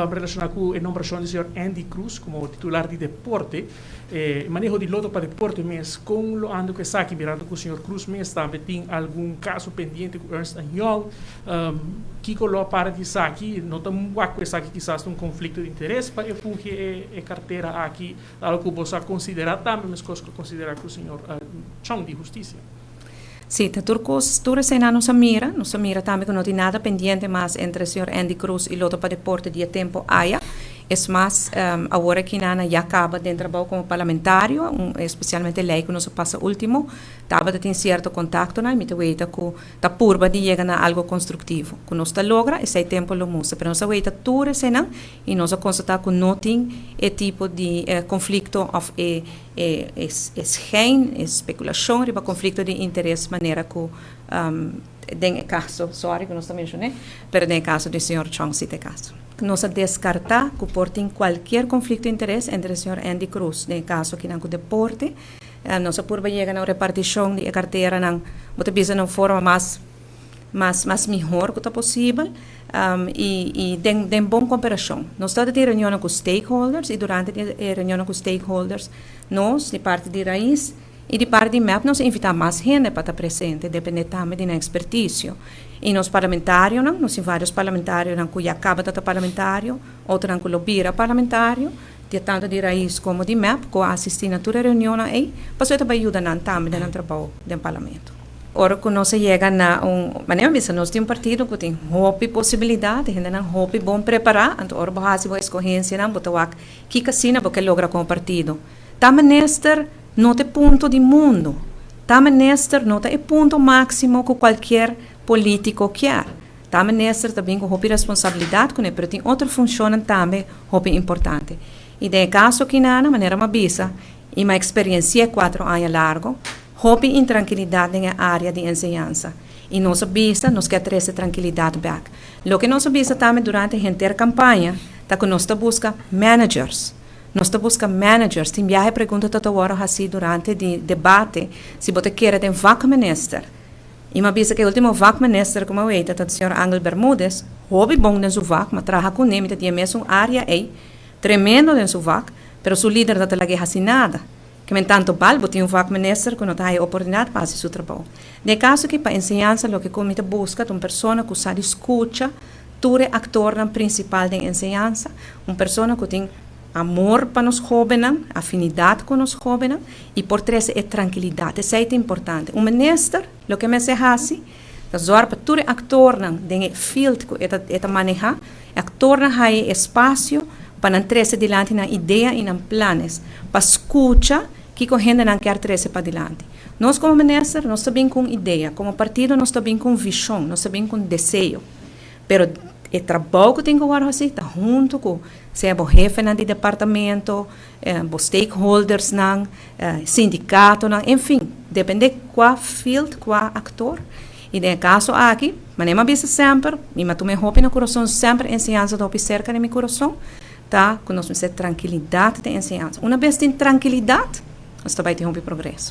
relacionado com a nomeação do senhor Andy Cruz como titular de deporte, manejo de loto para deporte, mas com o ando que aqui mirando com o senhor Cruz, mas também tem algum caso pendente com Ernst Young, que colo para de aqui, não estamos com aqui quizás um conflito de interesse para porque a carteira aqui, algo que você considera também, mas que considera que o senhor Chong de Justiça. Sim, turcos na nossa mira também que não tem nada pendente mais entre o senhor Andy Cruz e loto para deporte de tempo haya. Es mais, agora que Nana já acaba de trabalhar como parlamentário, especialmente a lei que nos passa último, estava de ter certo contato, né? Me veita que está purba de chegar a algo construtivo. Que nós está logra, esse tempo lo musa, pero nós veita tudo senang e nós constatar que não tem e tipo de conflito of geen especulação, riba conflito de interesse maneira que den caso, sorry que nós também mencionei, pero den caso do senhor Chong cite caso. Nós descartar que por ter qualquer conflito de interesse entre o senhor Andy Cruz, no caso que não com deporte, nós por chegar na repartição de carteira não, muitas vezes não forma mais melhor que é possível e tem boa cooperação. Nós estamos em reunião com stakeholders e durante a reunião com stakeholders, nós, de parte de raiz e de parte de MEP, nós invitamos mais gente para estar presente, depende também da expertise. E nos parlamentários, nós temos vários parlamentários que já acabam de estar parlamentário, outros que lobbyam parlamentário, tanto de raiz como de MEP, que assistem a toda a reunião aí, para isso ajudar também no trabalho do parlamento. Ora que nós chegamos a maneira nós temos um partido que tem muita possibilidade, a gente tem muita bom preparar, então ora base a escorrência não botar que casina porque logra com o partido. Também neste não tem ponto de mundo, também neste não tem ponto máximo que qualquer político quer. Também neste também com muita responsabilidade, com ele tem outra função também muito importante. E no caso que na maneira uma bisa e uma experiência 4 anos largo, houve intranquilidade na área de ensinança. E nossa vista, nós queremos ter essa tranquilidade back. O que nós vista também durante a inteira campanha, é que nós buscamos managers. Nós buscamos managers. Tem viagem pergunta toda hora assim durante o debate, se você quer ter um vac minister. E uma vista que o último vac minister, como eu vejo, é o senhor Angel Bermúdez, houve bom nesse vac, mas trabalha com ele, tinha mesmo área aí, tremendo nesse vac, mas o líder da guerra assim nada. Que men tanto balbo tinha vac minister que não tem a oportunidade para fazer seu trabalho. No caso que para ensinança, o que o comitê busca uma pessoa que sabe escuta, todo ator principal da ensinança, uma pessoa que tem amor para os jovens, afinidade com os jovens e por trás é tranquilidade. Isso é importante. Um ministro, o que me se faz, é zorra para todo ator de field que é manejar, ator na espaço para não trazer adiante na ideia e na planos, para escutar que a gente não quer trazer para adiante. Nós como ministro, nós estamos com ideia, como partido nós estamos com visão, nós estamos com desejo, pero o trabalho que tem que fazer está junto com o chefe do departamento, os stakeholders, sindicato, enfim, depende de qual field, qual ator. E no caso aqui, mas não é sempre, mas tu me roupa no coração, sempre ensinança do cerca no meu coração, tá? Que nós temos tranquilidade de ensinança. Uma vez tem tranquilidade, nós também temos progresso.